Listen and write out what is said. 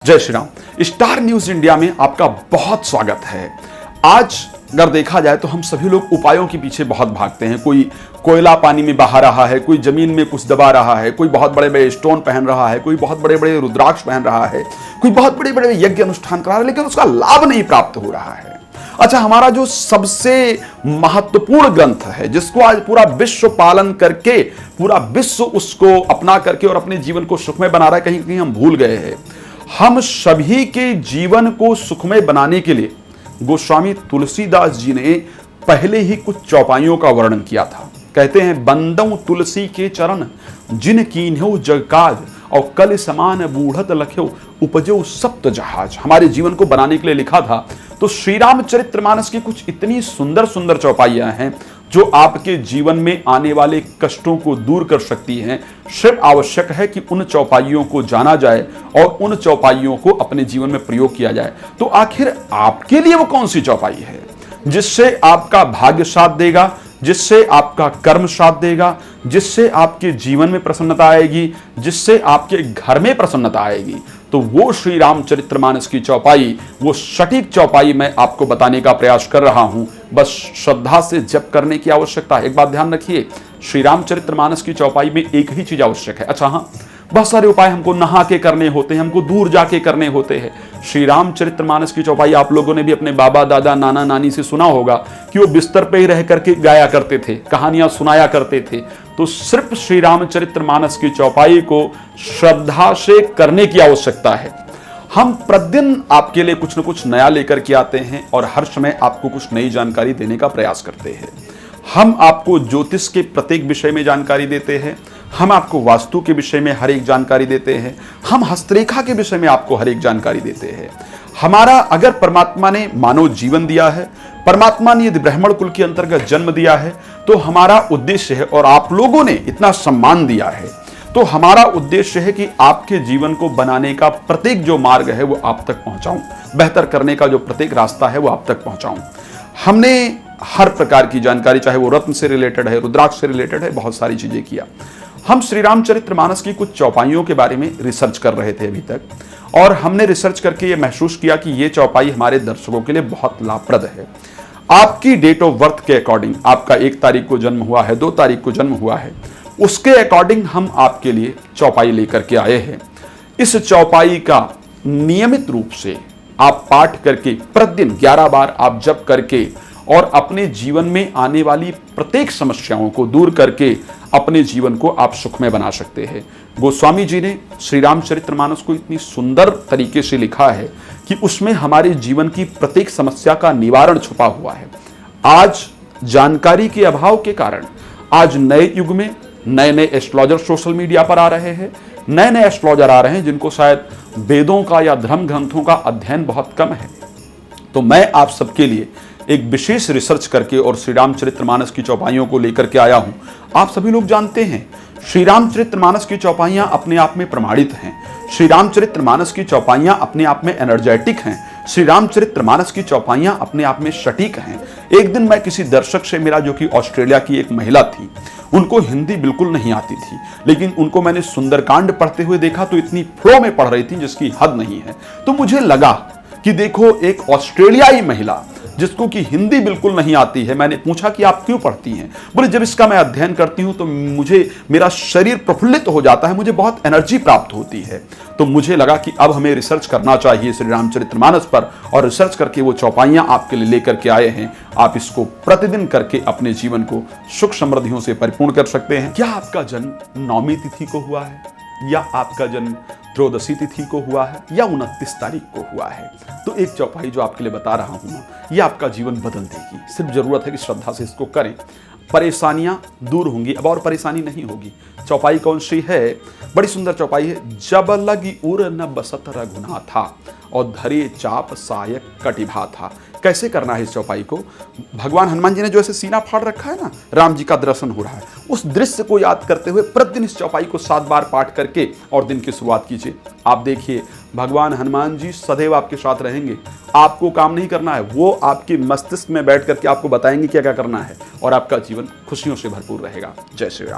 जय Shri Ram. Star news India में आपका बहुत स्वागत है। आज अगर देखा जाए तो हम सभी लोग उपायों के पीछे बहुत भागते हैं। कोई कोयला पानी में बहा रहा है, कोई जमीन में कुछ दबा रहा है, कोई बहुत बड़े बड़े स्टोन पहन रहा है, कोई बहुत बड़े बड़े रुद्राक्ष पहन रहा है, कोई बहुत बड़े बड़े यज्ञ अनुष्ठान करा रहा है, लेकिन उसका लाभ नहीं प्राप्त हो रहा है। अच्छा, हमारा जो सबसे महत्वपूर्ण ग्रंथ है, जिसको आज पूरा विश्व पालन करके, पूरा विश्व उसको अपना करके और अपने जीवन को सुखमय बना रहा है, कहीं कहीं हम भूल गए हैं। हम सभी के जीवन को सुखमय बनाने के लिए गोस्वामी तुलसीदास जी ने पहले ही कुछ चौपाइयों का वर्णन किया था। कहते हैं, बंदऊ तुलसी के चरण जिन कीन्ह्यो जग काज, और कल समान बूढ़त लख्यो उपजो सप्त जहाज। हमारे जीवन को बनाने के लिए लिखा था। तो श्री रामचरितमानस की कुछ इतनी सुंदर सुंदर चौपाइयां हैं जो आपके जीवन में आने वाले कष्टों को दूर कर सकती हैं। सिर्फ आवश्यक है कि उन चौपाइयों को जाना जाए और उन चौपाइयों को अपने जीवन में प्रयोग किया जाए। तो आखिर आपके लिए वो कौन सी चौपाई है जिससे आपका भाग्य साथ देगा, जिससे आपका कर्म साथ देगा, जिससे आपके जीवन में प्रसन्नता आएगी, जिससे आपके घर में प्रसन्नता आएगी? तो वो श्री रामचरितमानस की चौपाई, वो सटीक चौपाई मैं आपको बताने का प्रयास कर रहा हूं। बस श्रद्धा से जप करने की आवश्यकता है। एक बात ध्यान रखिए, श्री रामचरितमानस की चौपाई में एक ही चीज आवश्यक है। अच्छा हाँ, बहुत सारे उपाय हमको नहा के करने होते हैं, हमको दूर जाके करने होते हैं। श्री रामचरितमानस की चौपाई आप लोगों ने भी अपने बाबा दादा नाना नानी से सुना होगा कि वो बिस्तर पे ही रह करके गाया करते थे, कहानियां सुनाया करते थे। तो सिर्फ श्री रामचरितमानस की चौपाई को श्रद्धा से करने की आवश्यकता है। हम प्रतिदिन आपके लिए कुछ न कुछ नया लेकर के आते हैं और हर समय आपको कुछ नई जानकारी देने का प्रयास करते हैं। हम आपको ज्योतिष के प्रत्येक विषय में जानकारी देते हैं, हम आपको वास्तु के विषय में हर एक जानकारी देते हैं, हम हस्तरेखा के विषय में आपको हर एक जानकारी देते हैं। हमारा, अगर परमात्मा ने मानव जीवन दिया है, परमात्मा ने यदि ब्राह्मण कुल के अंतर्गत जन्म दिया है, तो हमारा उद्देश्य है, और आप लोगों ने इतना सम्मान दिया है, तो हमारा उद्देश्य है कि आपके जीवन को बनाने का प्रत्येक जो मार्ग है वो आप तक पहुंचाऊं, बेहतर करने का जो प्रत्येक रास्ता है वो आप तक पहुंचाऊं। हमने हर प्रकार की जानकारी, चाहे वो रत्न से रिलेटेड है, रुद्राक्ष से रिलेटेड है, बहुत सारी चीजें किया। हम श्री रामचरितमानस की कुछ चौपाइयों के बारे में रिसर्च कर रहे थे अभी तक, और हमने रिसर्च करके ये महसूस किया कि ये चौपाई हमारे दर्शकों के लिए बहुत लाभप्रद है। आपकी डेट ऑफ बर्थ के अकॉर्डिंग, आपका 1 तारीख को जन्म हुआ है, 2 तारीख को जन्म हुआ है, उसके अकॉर्डिंग हम आपके लिए चौपाई लेकर के आए हैं। इस चौपाई का नियमित रूप से आप पाठ करके प्रतिदिन 11 बार आप जप करके और अपने जीवन में आने वाली प्रत्येक समस्याओं को दूर करके अपने जीवन को आप सुखमय बना सकते हैं। गोस्वामी जी ने श्री रामचरितमानस को इतनी सुंदर तरीके से लिखा है कि उसमें हमारे जीवन की प्रत्येक समस्या का निवारण छुपा हुआ है। आज जानकारी के अभाव के कारण, आज नए युग में नए नए एस्ट्रोलॉजर सोशल मीडिया पर आ रहे हैं, नए नए एस्ट्रोलॉजर आ रहे हैं जिनको शायद वेदों का या धर्म ग्रंथों का अध्ययन बहुत कम है। तो मैं आप सबके लिए एक विशेष रिसर्च करके और श्री रामचरितमानस की चौपाइयों को लेकर के आया हूं। आप सभी लोग जानते हैं, श्री रामचरितमानस की चौपाइयां अपने आप में प्रमाणित हैं। श्री रामचरितमानस की चौपाइयां अपने आप में एनर्जेटिक हैं। श्री रामचरितमानस की चौपाइयां अपने आप में सटीक हैं। एक दिन मैं किसी दर्शक से मिला जो कि ऑस्ट्रेलिया की एक महिला थी। उनको हिंदी बिल्कुल नहीं आती थी, लेकिन उनको मैंने सुंदरकांड पढ़ते हुए देखा तो इतनी फ्लो में पढ़ रही थी जिसकी हद नहीं है। तो मुझे लगा कि देखो, एक ऑस्ट्रेलियाई महिला जिसको कि हिंदी बिल्कुल नहीं आती है, मैंने पूछा कि आप क्यों पढ़ती हैं? बोले, जब इसका मैं अध्ययन करती हूं तो मेरा शरीर प्रफुल्लित हो जाता है, मुझे बहुत एनर्जी प्राप्त होती है। तो मुझे लगा कि अब हमें रिसर्च करना चाहिए श्री रामचरितमानस पर, और रिसर्च करके वो चौपाइयां आपके लिए लेकर के आए हैं। आप इसको प्रतिदिन करके अपने जीवन को सुख समृद्धियों से परिपूर्ण कर सकते हैं। क्या आपका जन्म 9वीं तिथि को हुआ है, या आपका जन्म 13वीं तिथि को हुआ है, या 29 तारीख को हुआ है? तो एक चौपाई जो आपके लिए बता रहा हूं, ये आपका जीवन बदल देगी। सिर्फ जरूरत है कि श्रद्धा से इसको करें, परेशानियां दूर होंगी, अब और परेशानी नहीं होगी। चौपाई कौन सी है? बड़ी सुंदर चौपाई है। जब लगी उर न बसत रघुना था, और धरे चाप सायक कटिभा था। कैसे करना है इस चौपाई को? भगवान हनुमान जी ने जो ऐसे सीना फाड़ रखा है ना, राम जी का दर्शन हो रहा है, उस दृश्य को याद करते हुए प्रतिदिन इस चौपाई को 7 बार पाठ करके और दिन की शुरुआत कीजिए। आप देखिए, भगवान हनुमान जी सदैव आपके साथ रहेंगे। आपको काम नहीं करना है, वो आपके मस्तिष्क में बैठ करके आपको बताएंगे क्या क्या करना है, और आपका जीवन खुशियों से भरपूर रहेगा। जय श्री राम।